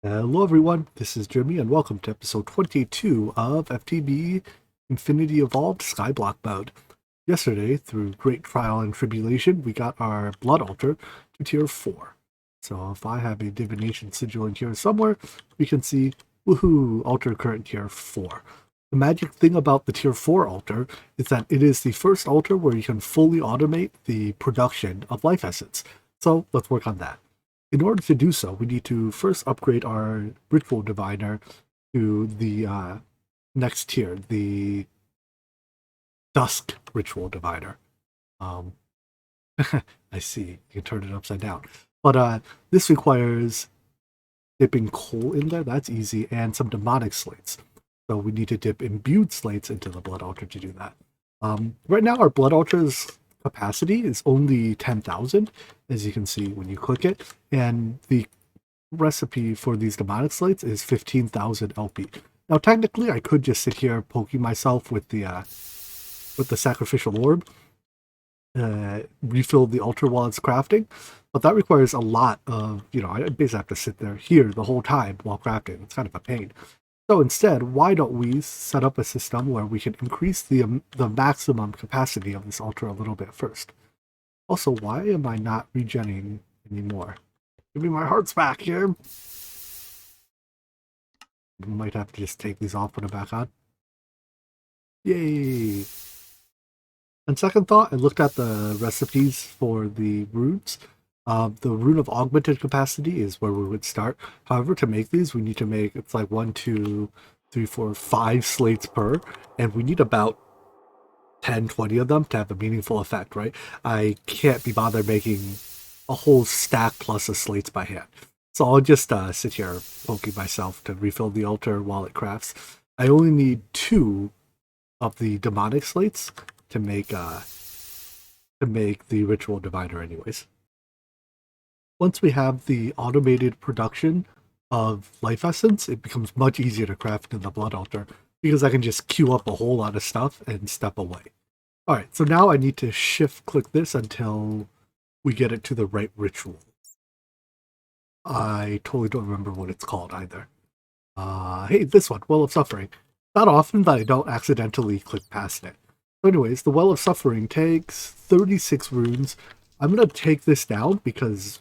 Hello everyone, this is Jimmy and welcome to episode 22 of FTB Infinity Evolved Skyblock mode. Yesterday, through great trial and tribulation, we got our Blood Altar to tier 4. So if I have a Divination Sigil in here somewhere, we can see, woohoo, altar current tier 4. The magic thing about the tier 4 altar is that it is the first altar where you can fully automate the production of life essence. So let's work on that. In order to do so, we need to first upgrade our Ritual Diviner to the next tier, the Dusk Ritual Diviner. I see, you can turn it upside down. But this requires dipping coal in there, that's easy, and some demonic slates. So we need to dip imbued slates into the Blood Altar to do that. Right now, our Blood Altar's capacity is only 10,000, as you can see when you click it, and the recipe for these demonic slates is 15,000 LP. Now technically I could just sit here poking myself with the sacrificial orb, refill the altar while it's crafting, but that requires a lot of, I basically have to sit there here the whole time while crafting. It's kind of a pain. So instead, why don't we set up a system where we can increase the maximum capacity of this altar a little bit first? Also, why am I not regenning anymore? Give me my hearts back here. We might have to just take these off, put them back on. Yay! On second thought, I looked at the recipes for the runes. The rune of augmented capacity is where we would start. However, to make these, we need to make, it's like 1, 2, 3, 4, 5 slates per, and we need about 10, 20 of them to have a meaningful effect, right? I can't be bothered making a whole stack plus of slates by hand. So I'll just sit here poking myself to refill the altar while it crafts. I only need 2 of the demonic slates to make the ritual diviner anyways. Once we have the automated production of life essence, it becomes much easier to craft in the blood altar because I can just queue up a whole lot of stuff and step away. Alright, so now I need to shift click this until we get it to the right ritual. I totally don't remember what it's called either. Hey, this one, Well of Suffering. Not often that I don't accidentally click past it. So anyways, the Well of Suffering takes 36 runes. I'm going to take this down because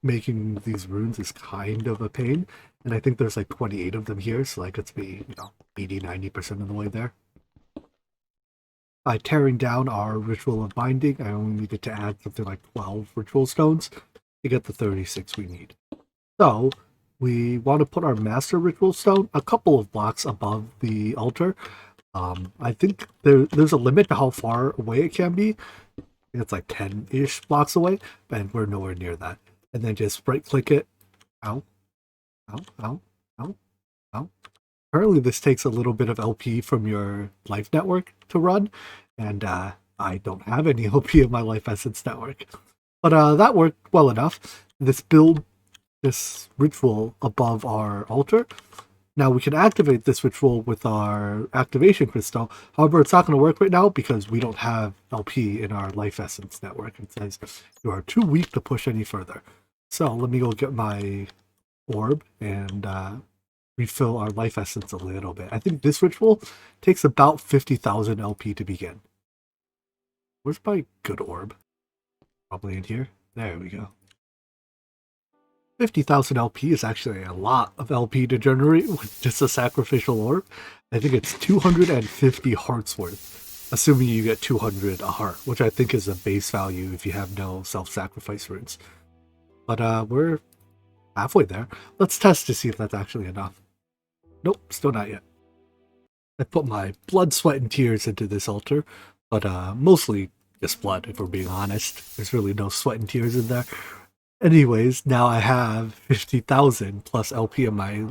making these runes is kind of a pain. And I think there's like 28 of them here, so that gets me, 80-90% of the way there. By tearing down our Ritual of Binding, I only needed to add something like 12 Ritual Stones to get the 36 we need. So, we want to put our Master Ritual Stone a couple of blocks above the altar. I think there's a limit to how far away it can be. It's like 10-ish blocks away, and we're nowhere near that. And then just right-click it. Ow. Ow, ow, ow, ow. Apparently this takes a little bit of LP from your life network to run, and I don't have any LP in my life essence network. But that worked well enough. This ritual above our altar. Now we can activate this ritual with our activation crystal. However, it's not going to work right now because we don't have LP in our life essence network. It says you are too weak to push any further. So let me go get my orb and refill our life essence a little bit. I think this ritual takes about 50,000 LP to begin. Where's my good orb? Probably in here. There we go. 50,000 LP is actually a lot of LP to generate with just a sacrificial orb. I think it's 250 hearts worth, assuming you get 200 a heart, which I think is a base value if you have no self-sacrifice runes. But we're halfway there. Let's test to see if that's actually enough. Nope, still not yet. I put my blood, sweat, and tears into this altar, but mostly just blood, if we're being honest. There's really no sweat and tears in there. Anyways, now I have 50,000 plus LP in my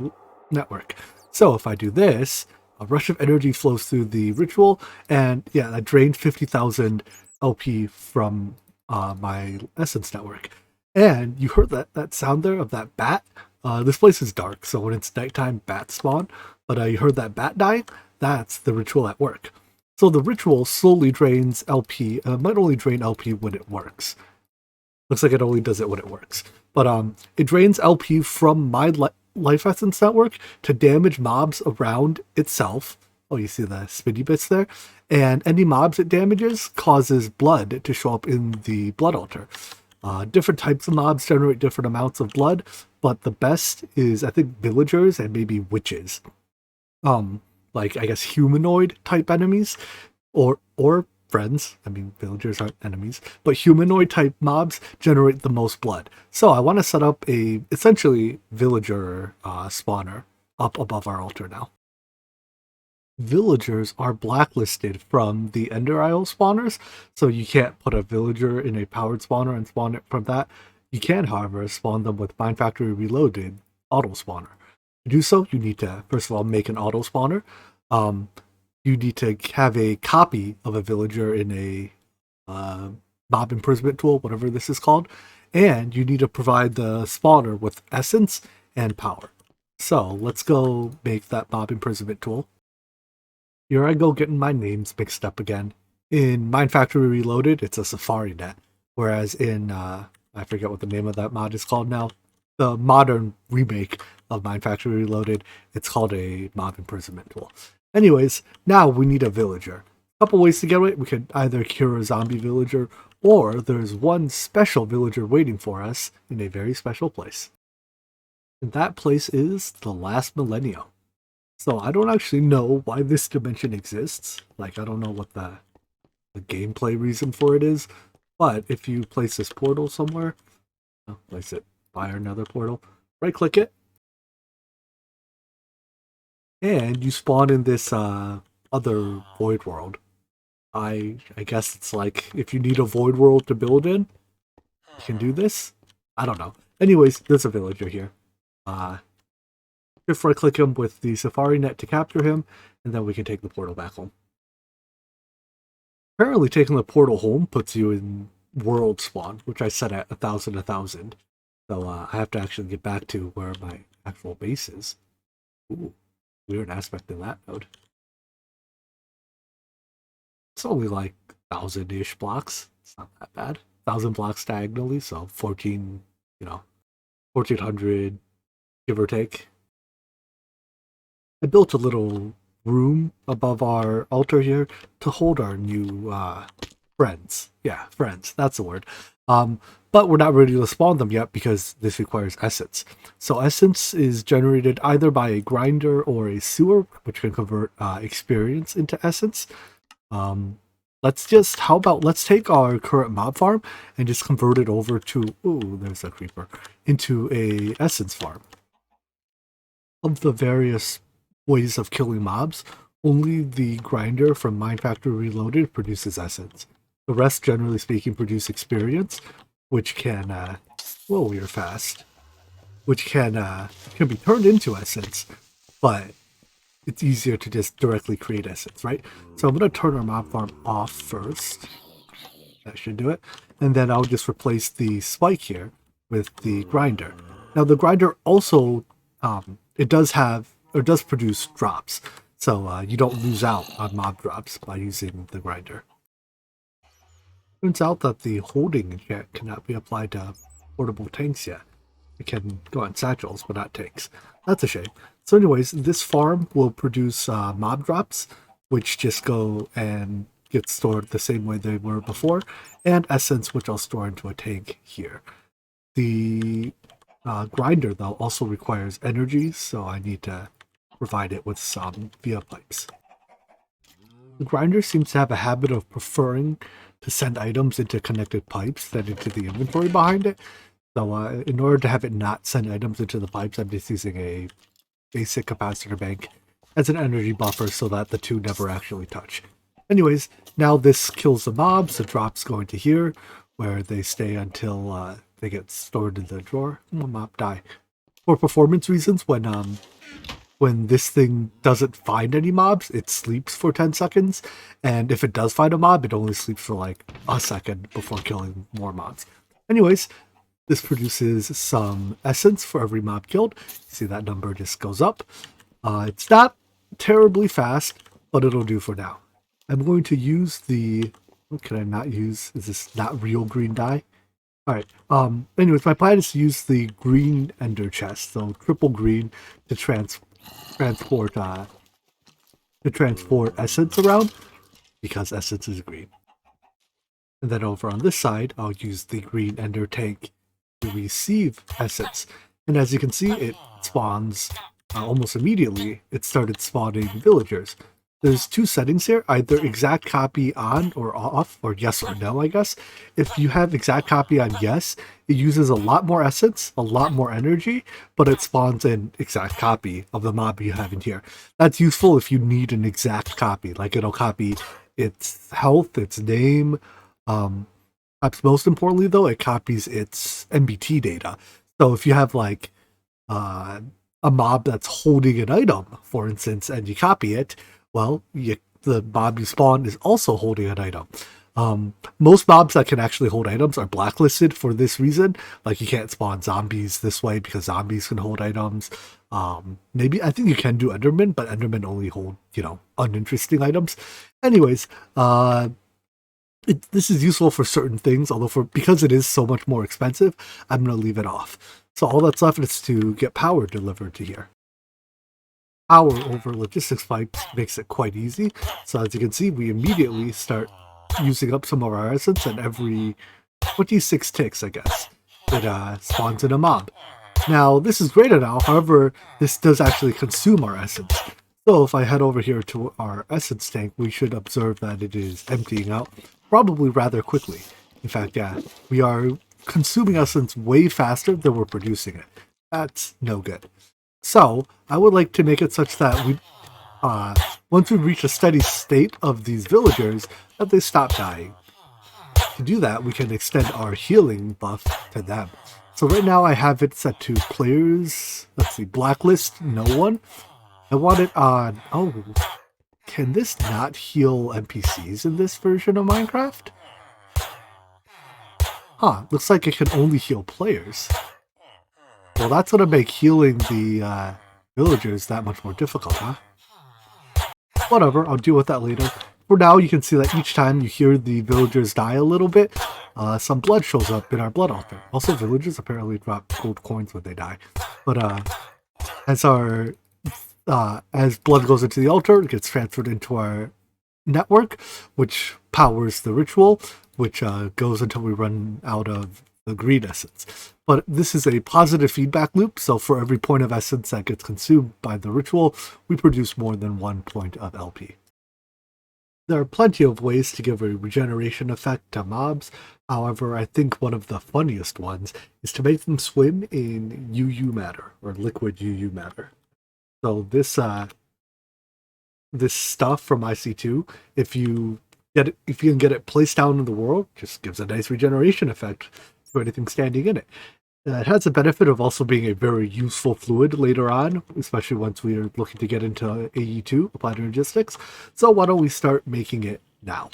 network. So if I do this, a rush of energy flows through the ritual, and yeah, that drained 50,000 LP from my essence network. And you heard that sound there of that bat? This place is dark, so when it's nighttime, bats spawn. But you heard that bat dying? That's the ritual at work. So the ritual slowly drains LP. It might only drain LP when it works. Looks like it only does it when it works. But it drains LP from my life essence network to damage mobs around itself. Oh, you see the spinny bits there? And any mobs it damages causes blood to show up in the blood altar. Different types of mobs generate different amounts of blood, but the best is, I think, villagers and maybe witches. Like, I guess, humanoid type enemies or friends. I mean, villagers aren't enemies, but humanoid type mobs generate the most blood. So I want to set up a essentially villager spawner up above our altar now. Villagers are blacklisted from the Ender Isle spawners, so you can't put a villager in a powered spawner and spawn it from that. You can, however, spawn them with Mine Factory Reloaded auto spawner. To do so, you need to, first of all, make an auto spawner. You need to have a copy of a villager in a mob imprisonment tool, whatever this is called, and you need to provide the spawner with essence and power. So let's go make that mob imprisonment tool. Here I go getting my names mixed up again. In Mine Factory Reloaded, it's a Safari net, whereas in, I forget what the name of that mod is called now, the modern remake of Mine Factory Reloaded, it's called a mob imprisonment tool. Anyways, now we need a villager. A couple ways to get it. We could either cure a zombie villager, or there's one special villager waiting for us in a very special place. And that place is the Last Millennium. So I don't actually know why this dimension exists. Like, I don't know what the gameplay reason for it is. But if you place this portal somewhere, place it by another portal, right click it, and you spawn in this other void world. I guess it's like if you need a void world to build in, you can do this. I don't know. Anyways, there's a villager here. Just right click him with the Safari net to capture him, and then we can take the portal back home. Apparently taking the portal home puts you in world spawn, which I set at 1,000. So I have to actually get back to where my actual base is. Ooh, weird aspect in that node. It's only like 1,000-ish blocks. It's not that bad. 1,000 blocks diagonally, so 1,400, give or take. I built a little room above our altar here to hold our new friends. Yeah, friends, that's the word. But we're not ready to spawn them yet because this requires essence. So essence is generated either by a grinder or a sewer, which can convert experience into essence. Let's take our current mob farm and just convert it over to, ooh, there's a creeper, into a essence farm. Of the various ways of killing mobs, only the grinder from Mine Factory Reloaded produces essence. The rest, generally speaking, produce experience, which can, whoa, we are fast, which can be turned into essence, but it's easier to just directly create essence, right? So I'm going to turn our mob farm off first. That should do it. And then I'll just replace the spike here with the grinder. Now the grinder also, it does produce drops, so you don't lose out on mob drops by using the grinder. Turns out that the holding enchant cannot be applied to portable tanks yet. It can go on satchels, but not tanks. That's a shame. So anyways, this farm will produce mob drops, which just go and get stored the same way they were before, and essence, which I'll store into a tank here. The grinder, though, also requires energy, so I need to provide it with some via pipes. The grinder seems to have a habit of preferring to send items into connected pipes than into the inventory behind it. So in order to have it not send items into the pipes, I'm just using a basic capacitor bank as an energy buffer so that the two never actually touch. Anyways, now this kills the mobs. The drops go into here, where they stay until they get stored in the drawer. Mob die. For performance reasons, when this thing doesn't find any mobs, it sleeps for 10 seconds. And if it does find a mob, it only sleeps for like a second before killing more mobs. Anyways, this produces some essence for every mob killed. See that number just goes up. It's not terribly fast, but it'll do for now. I'm going to use the... What can I not use? Is this not real green dye? Alright, anyways, my plan is to use the green ender chest, so triple green to transport essence around, because essence is green. And then over on this side, I'll use the green ender tank to receive essence. And as you can see, it spawns almost immediately. It started spawning villagers. There's two settings here, either exact copy on or off, or yes or no, I guess. If you have exact copy on yes, it uses a lot more essence, a lot more energy, but it spawns an exact copy of the mob you have in here. That's useful if you need an exact copy, like it'll copy its health, its name. Perhaps most importantly though, it copies its MBT data. So if you have like a mob that's holding an item, for instance, and you copy it, well, the mob you spawn is also holding an item. Most mobs that can actually hold items are blacklisted for this reason. Like you can't spawn zombies this way because zombies can hold items. Maybe I think you can do Endermen, but Endermen only hold, uninteresting items. Anyways, this is useful for certain things, although because it is so much more expensive, I'm going to leave it off. So all that's left is to get power delivered to here. Power over logistics pipes makes it quite easy. So as you can see, we immediately start using up some of our essence, and every 26 ticks, I guess, it spawns in a mob. Now, this is great and all, however, this does actually consume our essence. So if I head over here to our essence tank, we should observe that it is emptying out probably rather quickly. In fact, yeah, we are consuming essence way faster than we're producing it. That's no good. So I would like to make it such that we, once we reach a steady state of these villagers, that they stop dying. To do that, we can extend our healing buff to them. So right now I have it set to players, let's see, blacklist, no one. I want it on, oh, can this not heal NPCs in this version of Minecraft? Huh, looks like it can only heal players. Well, that's going to make healing the villagers that much more difficult, huh? Whatever, I'll deal with that later. For now, you can see that each time you hear the villagers die a little bit, some blood shows up in our blood altar. Also, villagers apparently drop gold coins when they die. But as blood goes into the altar, it gets transferred into our network, which powers the ritual, which goes until we run out of the green essence. But this is a positive feedback loop, so for every point of essence that gets consumed by the ritual, we produce more than 1 point of LP. There are plenty of ways to give a regeneration effect to mobs. However, I think one of the funniest ones is to make them swim in Uuu Matter, or liquid Uuu Matter. So this stuff from IC2, if you can get it placed down in the world, just gives a nice regeneration effect to anything standing in it. It has the benefit of also being a very useful fluid later on, especially once we are looking to get into AE2, Applied Logistics. So why don't we start making it now?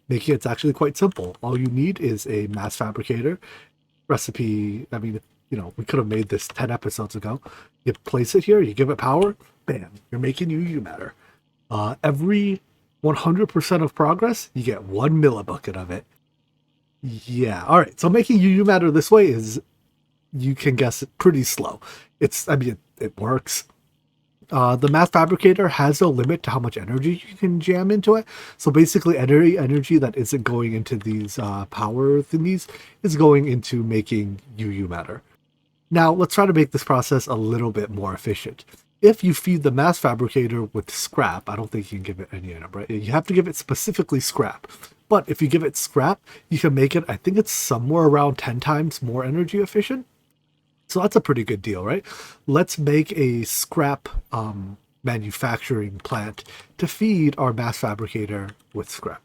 Making it's actually quite simple. All you need is a mass fabricator recipe. I mean, we could have made this 10 episodes ago. You place it here, you give it power, bam, you're making Uuu Matter. Every 100% of progress, you get 1 millibucket of it. Yeah, alright, so making Uuu Matter this way is, you can guess, it pretty slow. It works. The mass fabricator has no limit to how much energy you can jam into it. So basically, any energy that isn't going into these power thingies is going into making Uuu Matter. Now, let's try to make this process a little bit more efficient. If you feed the mass fabricator with scrap, I don't think you can give it any item, right? You have to give it specifically scrap. But if you give it scrap, you can make it, I think it's somewhere around 10 times more energy efficient. So that's a pretty good deal, right? Let's make a scrap manufacturing plant to feed our mass fabricator with scrap.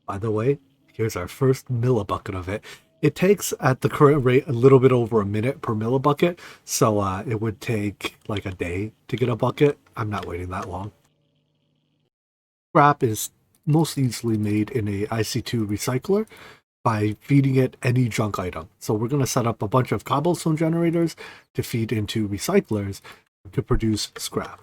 By the way, here's our first millibucket of it. It takes, at the current rate, a little bit over a minute per millibucket, so it would take like a day to get a bucket. I'm not waiting that long. Scrap is most easily made in a IC2 recycler by feeding it any junk item. So we're going to set up a bunch of cobblestone generators to feed into recyclers to produce scrap.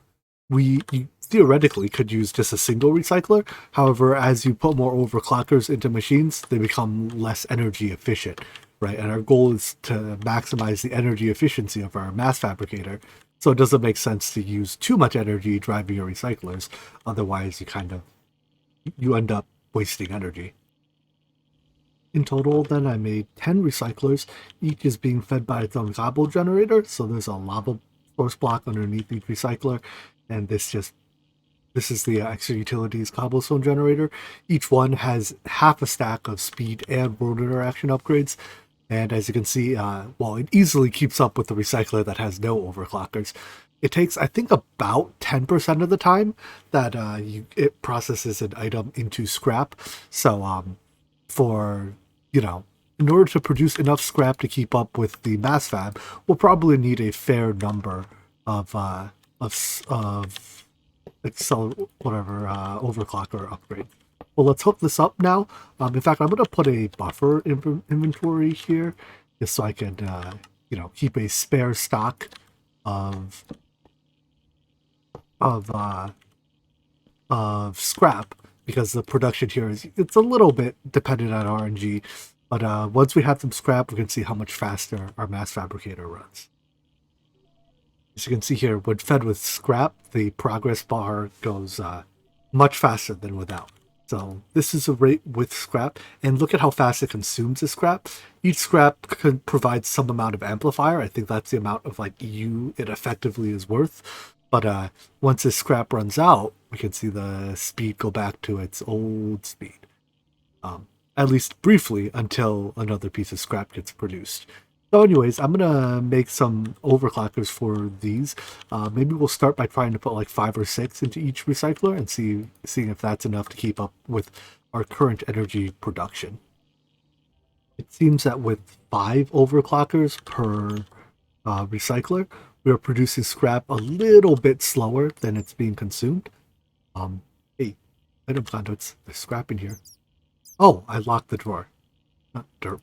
you theoretically could use just a single recycler. However, as you put more overclockers into machines, they become less energy efficient, right? And our goal is to maximize the energy efficiency of our mass fabricator. So it doesn't make sense to use too much energy driving your recyclers. Otherwise, you end up wasting energy. In total, then, I made 10 recyclers. Each is being fed by its own gobble generator. So there's a lava source block underneath each recycler. And this is the extra utilities cobblestone generator. Each one has half a stack of speed and road interaction upgrades. And as you can see, it easily keeps up with the recycler that has no overclockers. It takes, I think, about 10% of the time that it processes an item into scrap. So for, in order to produce enough scrap to keep up with the mass fab, we'll probably need a fair number of overclocker upgrade. Well, let's hook this up now. In fact, I'm going to put a buffer inventory here just so I can, keep a spare stock of scrap, because the production here it's a little bit dependent on RNG. But once we have some scrap, we can see how much faster our mass fabricator runs. As you can see here, when fed with scrap, the progress bar goes much faster than without. So this is a rate with scrap, and look at how fast it consumes the scrap. Each scrap can provide some amount of amplifier. I think that's the amount of EU it effectively is worth. But once this scrap runs out, we can see the speed go back to its old speed. At least briefly, until another piece of scrap gets produced. So anyways, I'm going to make some overclockers for these. Maybe we'll start by trying to put like 5 or 6 into each recycler and seeing if that's enough to keep up with our current energy production. It seems that with 5 overclockers per recycler, we are producing scrap a little bit slower than it's being consumed. Hey, item conduits, there's scrap in here. Oh, I locked the drawer. Not dirt.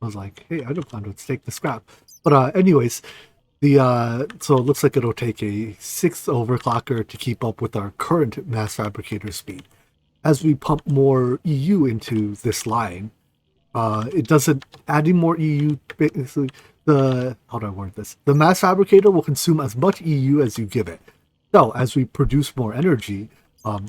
I was like, hey, I don't plan to take the scrap. But anyways, so it looks like it'll take a 6th overclocker to keep up with our current mass fabricator speed. As we pump more EU into this line, it doesn't adding more EU. Basically, how do I word this? The mass fabricator will consume as much EU as you give it. So as we produce more energy,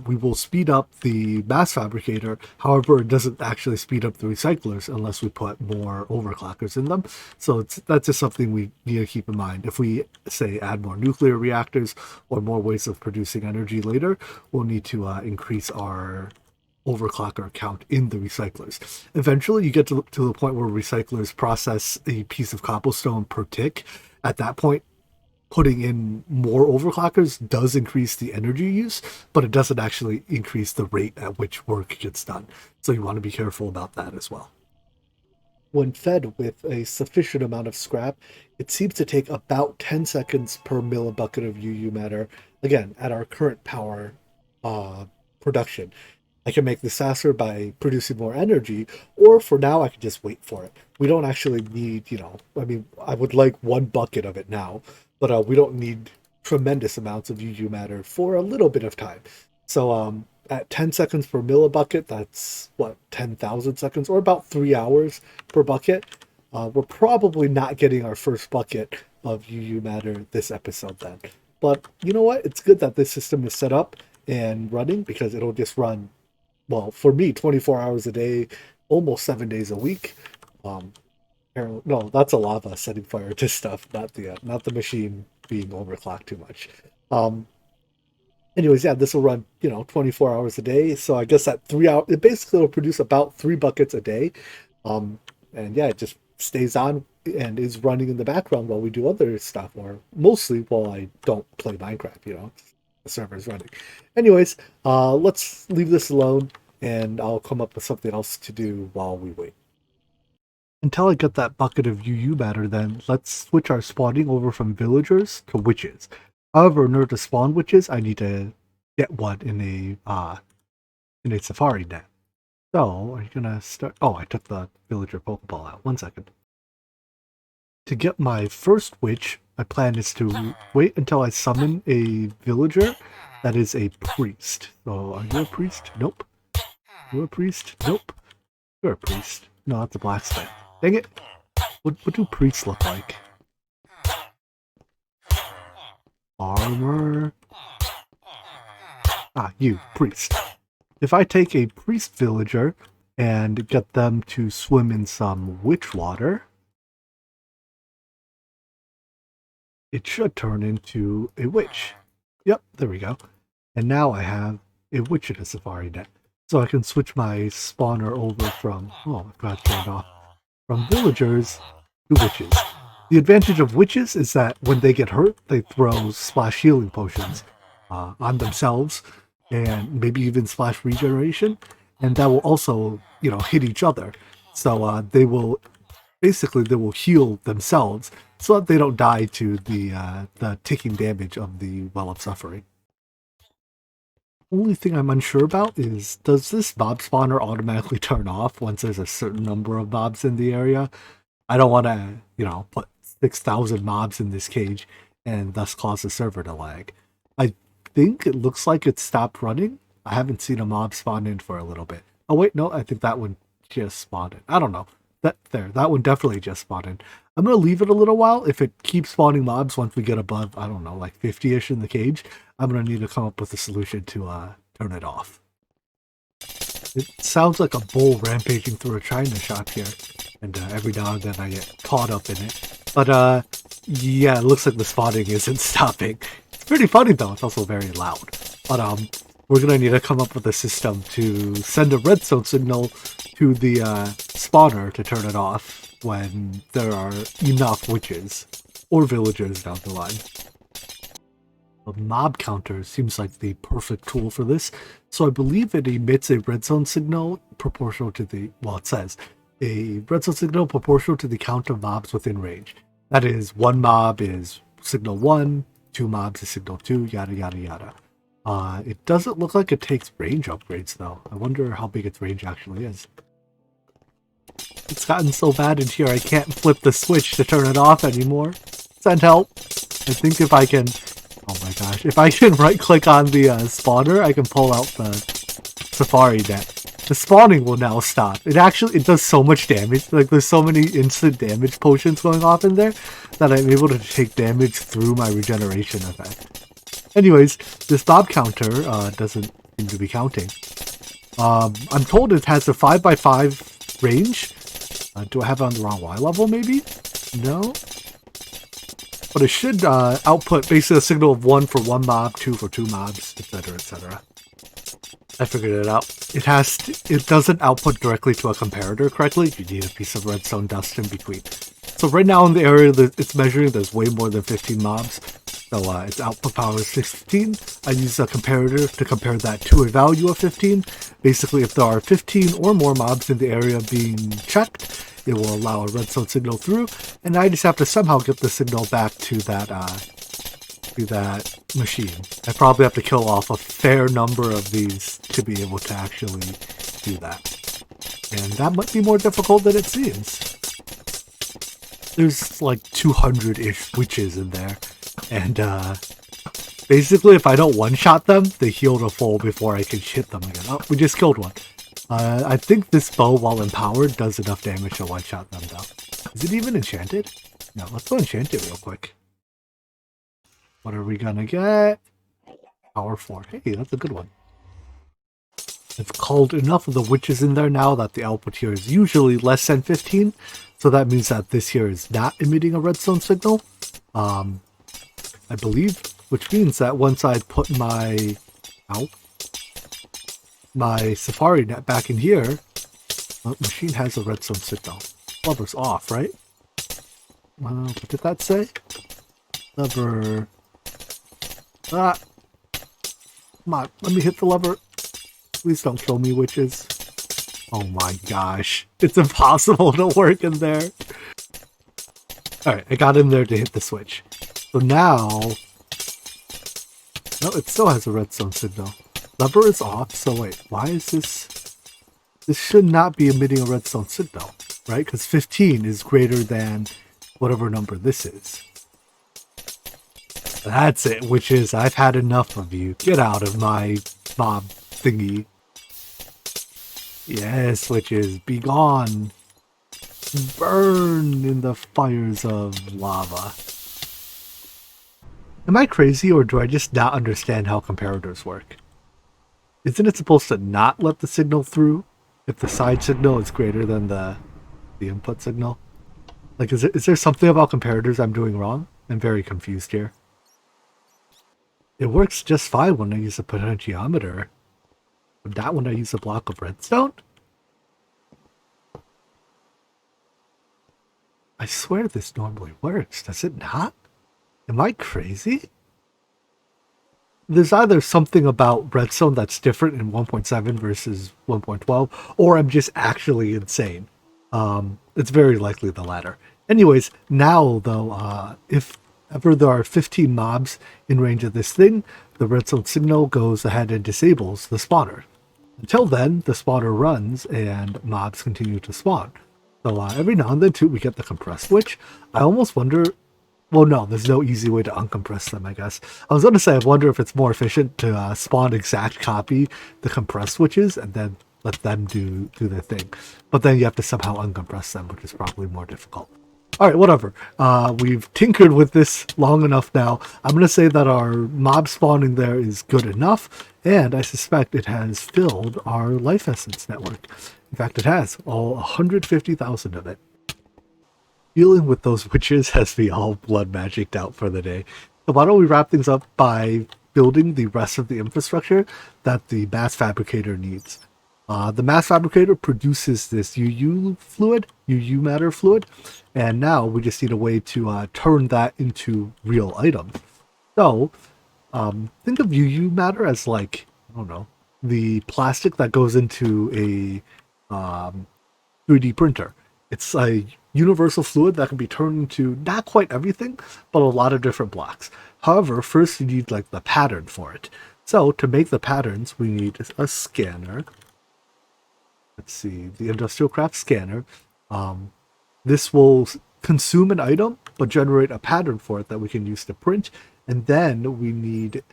we will speed up the mass fabricator. However, it doesn't actually speed up the recyclers unless we put more overclockers in them. So that's just something we need to keep in mind. If we, say, add more nuclear reactors or more ways of producing energy later, we'll need to increase our overclocker count in the recyclers. Eventually, you get to the point where recyclers process a piece of cobblestone per tick. At that point, putting in more overclockers does increase the energy use, but it doesn't actually increase the rate at which work gets done. So you want to be careful about that as well. When fed with a sufficient amount of scrap, it seems to take about 10 seconds per millibucket of Uuu Matter, again, at our current power production. I can make this faster by producing more energy, or for now, I can just wait for it. We don't actually need, I would like 1 bucket of it now, but we don't need tremendous amounts of Uuu Matter for a little bit of time. So at 10 seconds per millibucket, that's, 10,000 seconds, or about 3 hours per bucket. We're probably not getting our first bucket of Uuu Matter this episode then. But you know what? It's good that this system is set up and running, because it'll just run, for me, 24 hours a day, almost 7 days a week. No, that's a lava setting fire to stuff, not the machine being overclocked too much. Anyways, yeah, this will run 24 hours a day. So I guess that 3 hour, it basically will produce about 3 buckets a day. And yeah, it just stays on and is running in the background while we do other stuff, or mostly while I don't play Minecraft. The server is running. Anyways, let's leave this alone, and I'll come up with something else to do while we wait. Until I get that bucket of Uuu Matter, then let's switch our spawning over from villagers to witches. However, in order to spawn witches, I need to get one in a safari net. So, are you gonna start? Oh, I took the villager Pokeball out. 1 second. to get my first witch, my plan is to wait until I summon a villager that is a priest. So, are you a priest? Nope. You a priest? Nope. You're a priest. No, that's a blacksmith. Dang it! What do priests look like? Armor. Ah, you, priest. If I take a priest villager and get them to swim in some witch water, it should turn into a witch. Yep, there we go. And now I have a witch in a safari net. So I can switch my spawner over from, oh, I forgot to turn it off, from villagers to witches. The advantage of witches is that when they get hurt, they throw splash healing potions on themselves, and maybe even splash regeneration, and that will also, hit each other. So they will heal themselves so that they don't die to the ticking damage of the Well of Suffering. Only thing I'm unsure about is, does this mob spawner automatically turn off once there's a certain number of mobs in the area? I don't want to, put 6,000 mobs in this cage and thus cause the server to lag. I think it looks like it stopped running. I haven't seen a mob spawn in for a little bit. Oh wait, no, I think that one just spawned in. I don't know. That one definitely just spawned in. I'm going to leave it a little while. If it keeps spawning mobs once we get above, I don't know, like 50-ish in the cage, I'm going to need to come up with a solution to turn it off. It sounds like a bull rampaging through a china shop here, and every now and then I get caught up in it. But yeah, it looks like the spawning isn't stopping. It's pretty funny though, it's also very loud. But we're going to need to come up with a system to send a redstone signal to the spawner to turn it off when there are enough witches or villagers down the line. A mob counter seems like the perfect tool for this. So I believe it emits a redstone signal proportional to the, well, it says a redstone signal proportional to the count of mobs within range. That is, one mob is signal 1, 2 mobs is signal 2, yada yada yada. It doesn't look like it takes range upgrades though. I wonder how big its range actually is. It's gotten so bad in here I can't flip the switch to turn it off anymore. Send help. I think if I can, oh my gosh, if I can right click on the spawner, I can pull out the safari net. The spawning will now stop. It does so much damage. Like there's so many instant damage potions going off in there that I'm able to take damage through my regeneration effect. Anyways, this mob counter doesn't seem to be counting. I'm told it has a 5x5 range. Do I have it on the wrong Y level maybe? No? But it should output basically a signal of 1 for 1 mob, 2 for 2 mobs, etc, etc. I figured it out. It doesn't output directly to a comparator correctly. You need a piece of redstone dust in between. So right now in the area that it's measuring, there's way more than 15 mobs. So its output power is 15. I use a comparator to compare that to a value of 15. Basically, if there are 15 or more mobs in the area being checked, it will allow a redstone signal through, and I just have to somehow get the signal back to that machine. I probably have to kill off a fair number of these to be able to actually do that. And that might be more difficult than it seems. There's like 200-ish witches in there. And basically if I don't one-shot them, they heal to full before I can hit them again. Oh, we just killed one. I think this bow, while empowered, does enough damage to one-shot them though. Is it even enchanted? No, let's go enchant it real quick. What are we gonna get? Power 4. Hey, that's a good one. It's called enough of the witches in there now that the output here is usually less than 15. So that means that this here is not emitting a redstone signal. I believe, which means that once I put my safari net back in here, the machine has a redstone signal. Lever's off, right? What did that say? Lever. Ah! Come on, let me hit the lever. Please don't kill me, witches. Oh my gosh. It's impossible to work in there. Alright, I got in there to hit the switch. So now... No, it still has a redstone signal. Lever is off, so wait, why is this... This should not be emitting a redstone signal, right? Because 15 is greater than whatever number this is. That's it, witches. I've had enough of you. Get out of my mob thingy. Yes, witches, be gone. Burn in the fires of lava. Am I crazy, or do I just not understand how comparators work? Isn't it supposed to not let the signal through if the side signal is greater than the input signal? Like, is there something about comparators I'm doing wrong? I'm very confused here. It works just fine when I use a potentiometer. But not when I use a block of redstone? I swear this normally works. Does it not? Am I crazy? There's either something about redstone that's different in 1.7 versus 1.12, or I'm just actually insane. It's very likely the latter. Anyways, now though, if ever there are 15 mobs in range of this thing, the redstone signal goes ahead and disables the spawner. Until then, the spawner runs and mobs continue to spawn. So every now and then too, we get the compressed witch. I almost wonder. Well, no, there's no easy way to uncompress them, I guess. I was going to say, I wonder if it's more efficient to spawn exact copy the compressed witches and then let them do their thing. But then you have to somehow uncompress them, which is probably more difficult. All right, whatever. We've tinkered with this long enough now. I'm going to say that our mob spawning there is good enough, and I suspect it has filled our life essence network. In fact, it has, all 150,000 of it. Dealing with those witches has me all blood magicked out for the day. So why don't we wrap things up by building the rest of the infrastructure that the mass fabricator needs. The mass fabricator produces this Uuu Matter fluid, and now we just need a way to turn that into real items. So think of Uuu Matter as like, I don't know, the plastic that goes into a 3D printer. It's a universal fluid that can be turned into not quite everything, but a lot of different blocks. However, first you need like the pattern for it. So to make the patterns, we need a scanner. Let's see, the industrial craft scanner. This will consume an item, but generate a pattern for it that we can use to print. And then we need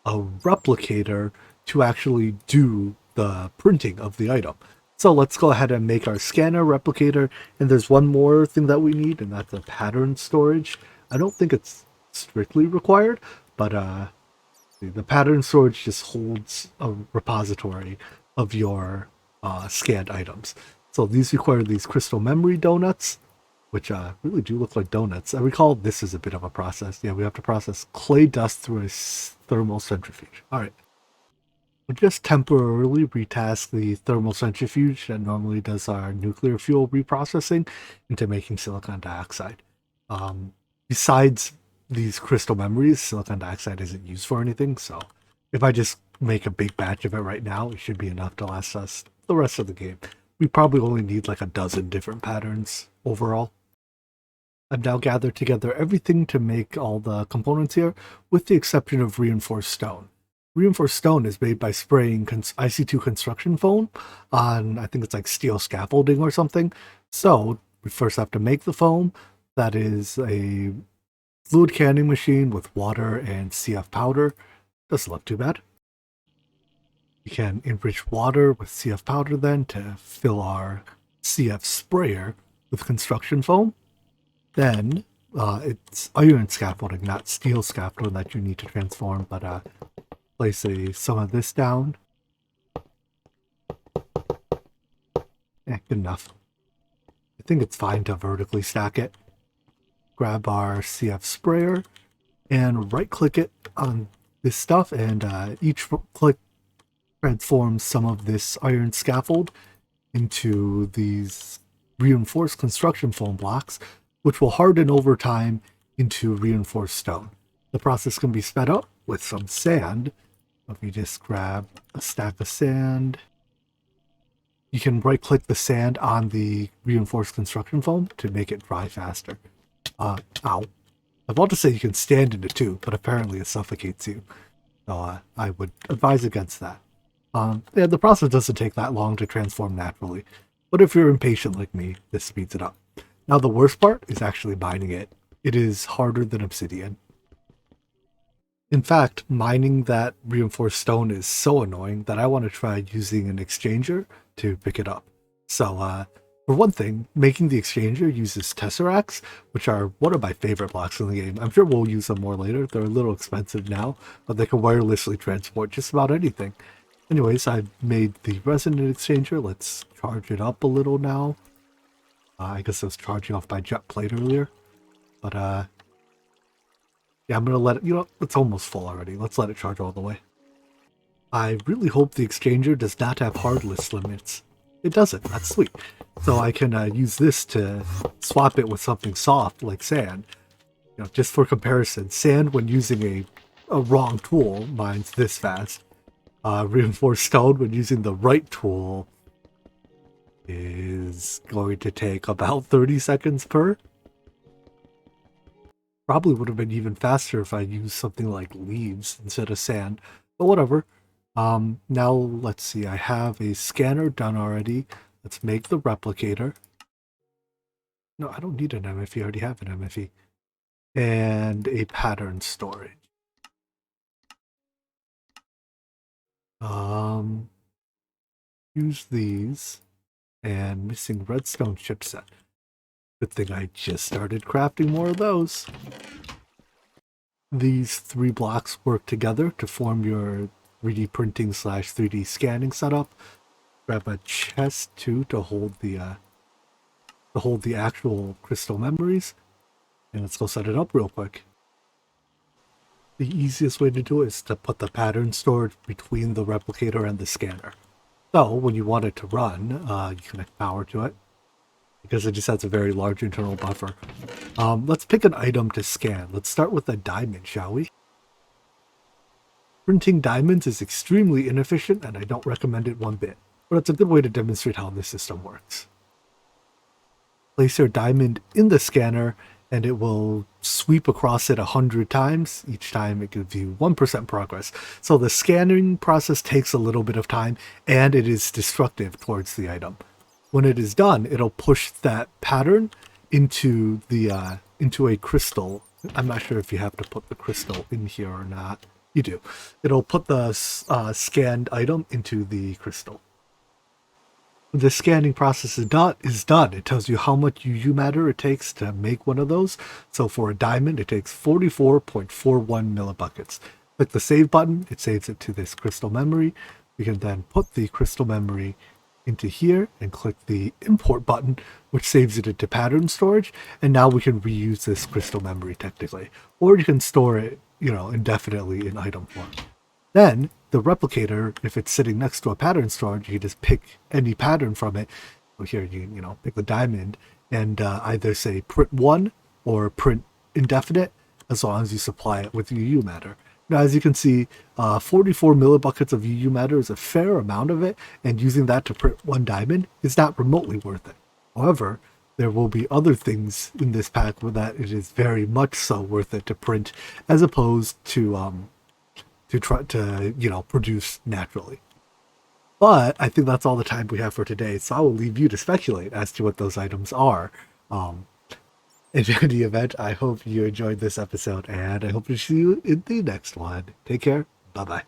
a replicator to actually do the printing of the item. So let's go ahead and make our scanner replicator. And there's one more thing that we need, and that's a pattern storage. I don't think it's strictly required, but the pattern storage just holds a repository of your scanned items. So these require these crystal memory donuts, which really do look like donuts. I recall this is a bit of a process. Yeah, we have to process clay dust through a thermal centrifuge. All right. We'll just temporarily retask the thermal centrifuge that normally does our nuclear fuel reprocessing into making silicon dioxide. Besides these crystal memories, silicon dioxide isn't used for anything, so if I just make a big batch of it right now, it should be enough to last us the rest of the game. We probably only need like a dozen different patterns overall. I've now gathered together everything to make all the components here, with the exception of reinforced stone. Reinforced stone is made by spraying IC2 construction foam on, I think it's like steel scaffolding or something. So we first have to make the foam. That is a fluid canning machine with water and CF powder. Doesn't look too bad. We can enrich water with CF powder then to fill our CF sprayer with construction foam. Then it's iron scaffolding, not steel scaffolding that you need to transform, but place some of this down. Good enough. I think it's fine to vertically stack it. Grab our CF sprayer and right click it on this stuff, and each click transforms some of this iron scaffold into these reinforced construction foam blocks, which will harden over time into reinforced stone. The process can be sped up with some sand. If you just grab a stack of sand, you can right click the sand on the reinforced construction foam to make it dry faster. Ow. I want to say you can stand in it too, but apparently it suffocates you. So I would advise against that. Yeah, the process doesn't take that long to transform naturally, but if you're impatient like me, this speeds it up. Now the worst part is actually mining it. It is harder than obsidian. In fact, mining that reinforced stone is so annoying that I want to try using an exchanger to pick it up. So, for one thing, making the exchanger uses tesseracts, which are one of my favorite blocks in the game. I'm sure we'll use them more later. They're a little expensive now, but they can wirelessly transport just about anything. Anyways, I've made the resonant exchanger. Let's charge it up a little now. I guess I was charging off my jet plate earlier. But, yeah, I'm going to let it, it's almost full already. Let's let it charge all the way. I really hope the exchanger does not have hard list limits. It doesn't. That's sweet. So I can use this to swap it with something soft like sand. Just for comparison, sand when using a wrong tool mines this fast. Reinforced stone when using the right tool is going to take about 30 seconds per. Probably would have been even faster if I used something like leaves instead of sand, but whatever. Now let's see, I have a scanner done already. Let's make the replicator. No, I don't need an MFE, I already have an MFE. And a pattern storage. Use these, and missing redstone chipset. Good thing I just started crafting more of those. These 3 blocks work together to form your 3D printing / 3D scanning setup. Grab a chest too to hold the actual crystal memories. And let's go set it up real quick. The easiest way to do it is to put the pattern storage between the replicator and the scanner. So when you want it to run, you connect power to it, because it just has a very large internal buffer. Let's pick an item to scan. Let's start with a diamond, shall we? Printing diamonds is extremely inefficient, and I don't recommend it one bit, but it's a good way to demonstrate how this system works. Place your diamond in the scanner, and it will sweep across it 100 times. Each time it gives you 1% progress. So the scanning process takes a little bit of time, and it is destructive towards the item. When it is done, it'll push that pattern into a crystal. I'm not sure if you have to put the crystal in here or not. You do. It'll put the scanned item into the crystal. When the scanning process is done, it tells you how much Uuu Matter it takes to make one of those. So for a diamond, it takes 44.41 millibuckets. Click the save button, it saves it to this crystal memory. We can then put the crystal memory into here and click the import button, which saves it into pattern storage. And now we can reuse this crystal memory technically, or you can store it, indefinitely in item form. Then the replicator, if it's sitting next to a pattern storage, you can just pick any pattern from it. So here you pick the diamond and either say print 1 or print indefinite, as long as you supply it with Uuu Matter. Now, as you can see, 44 millibuckets of Uuu Matter is a fair amount of it, and using that to print 1 diamond is not remotely worth it. However, there will be other things in this pack where that it is very much so worth it to print, as opposed to try to produce naturally. But I think that's all the time we have for today, so I will leave you to speculate as to what those items are. In any event, I hope you enjoyed this episode, and I hope to see you in the next one. Take care. Bye-bye.